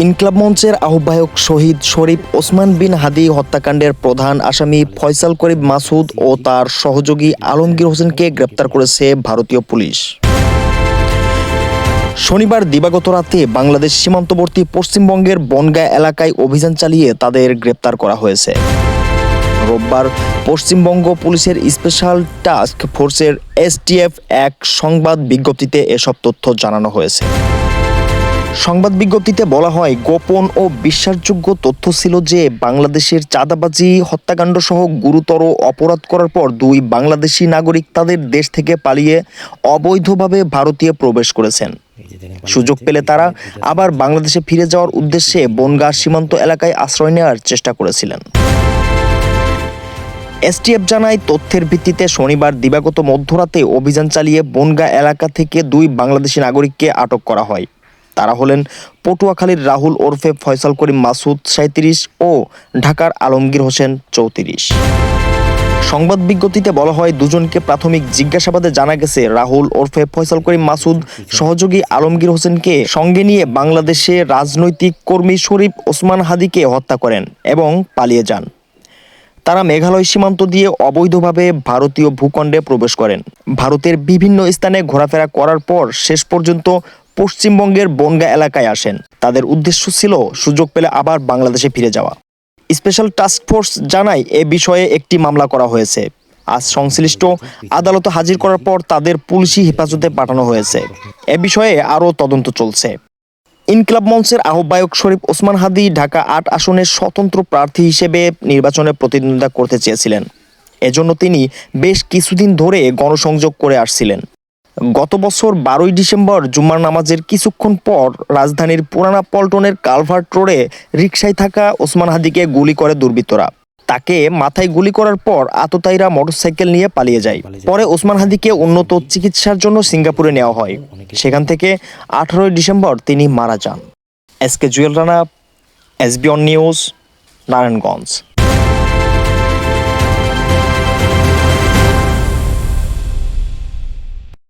ইনকিলাব মঞ্চের আহ্বায়ক শহীদ শরীফ ওসমান বিন হাদী হত্যাকাণ্ডের প্রধান আসামি ফয়সাল করিম মাসুদ ও তার সহযোগী আলমগীর হোসেনকে গ্রেপ্তার করেছে ভারতীয় পুলিশ। শনিবার দিবাগত রাতে বাংলাদেশ সীমান্তবর্তী পশ্চিমবঙ্গের বনগাঁ এলাকায় অভিযান চালিয়ে তাদের গ্রেপ্তার করা হয়েছে। রোববার পশ্চিমবঙ্গ পুলিশের স্পেশাল টাস্ক ফোর্সের STF এক সংবাদ বিজ্ঞপ্তিতে এসব তথ্য জানানো হয়েছে। সংবাদ বিজ্ঞপ্তিতে বলা হয়, গোপন ও বিশ্বাসযোগ্য তথ্য ছিল যে বাংলাদেশের চাঁদাবাজি হত্যাকাণ্ড সহ গুরুতর অপরাধ করার পর দুই বাংলাদেশি নাগরিক তাদের দেশ থেকে পালিয়ে অবৈধভাবে ভারতে প্রবেশ করেছেন। সুযোগ পেলে তারা আবার বাংলাদেশে ফিরে যাওয়ার উদ্দেশ্যে বনগাঁ সীমান্ত এলাকায় আশ্রয় নেওয়ার চেষ্টা করেছিলেন। STF জানায়, তথ্যের ভিত্তিতে শনিবার দিবাগত মধ্যরাতে অভিযান চালিয়ে বনগাঁ এলাকা থেকে দুই বাংলাদেশি নাগরিককে আটক করা হয়। তারা হলেন পটুয়াখালীর রাহুল ওরফে ফয়সাল করিম মাসুদ 37 ও ঢাকার আলমগীর হোসেন 34। সংবাদ বিজ্ঞপ্তিতে বলা হয়, দুজনকে প্রাথমিক জিজ্ঞাসাবাদে জানা গেছে রাহুল ওরফে ফয়সাল করিম মাসুদ সহযোগী আলমগীর হোসেনকে সঙ্গে নিয়ে বাংলাদেশে রাজনৈতিক কর্মী শরীফ ওসমান হাদীকে হত্যা করেন এবং পালিয়ে যান। তারা মেঘালয় সীমান্ত দিয়ে অবৈধভাবে ভারতীয় ভূখণ্ডে প্রবেশ করেন। ভারতের বিভিন্ন স্থানে ঘোরাফেরা করার পর শেষ পর্যন্ত পশ্চিমবঙ্গের বনগাঁ এলাকায় আসেন। তাদের উদ্দেশ্য ছিল সুযোগ পেলে আবার বাংলাদেশে ফিরে যাওয়া। স্পেশাল টাস্ক ফোর্স জানায়, এ বিষয়ে একটি মামলা করা হয়েছে। আজ সংশ্লিষ্ট আদালতে হাজির করার পর তাদের পুলিশি হেফাজতে পাঠানো হয়েছে। এ বিষয়ে আরও তদন্ত চলছে। ইনকিলাব মঞ্চের আহ্বায়ক শরীফ ওসমান হাদী ঢাকা 8 আসনের স্বতন্ত্র প্রার্থী হিসেবে নির্বাচনে প্রতিদ্বন্দ্বিতা করতে চেয়েছিলেন। এজন্য তিনি বেশ কিছুদিন ধরে গণসংযোগ করে আসছিলেন। গত বছর 12 ডিসেম্বর জুম্মার নামাজের কিছুক্ষণ পর রাজধানীর পুরানা পল্টনের কালভার্ট রোডে রিকশায় থাকা ওসমান হাদীকে গুলি করে দুর্বৃত্তরা। তাকে মাথায় গুলি করার পর আততায়ীরা মোটরসাইকেল নিয়ে পালিয়ে যায়। পরে ওসমান হাদীকে উন্নত চিকিৎসার জন্য সিঙ্গাপুরে নেওয়া হয়। সেখান থেকে 18 ডিসেম্বর তিনি মারা যান। SK Jewel Rana, SB on news, Narayanganj.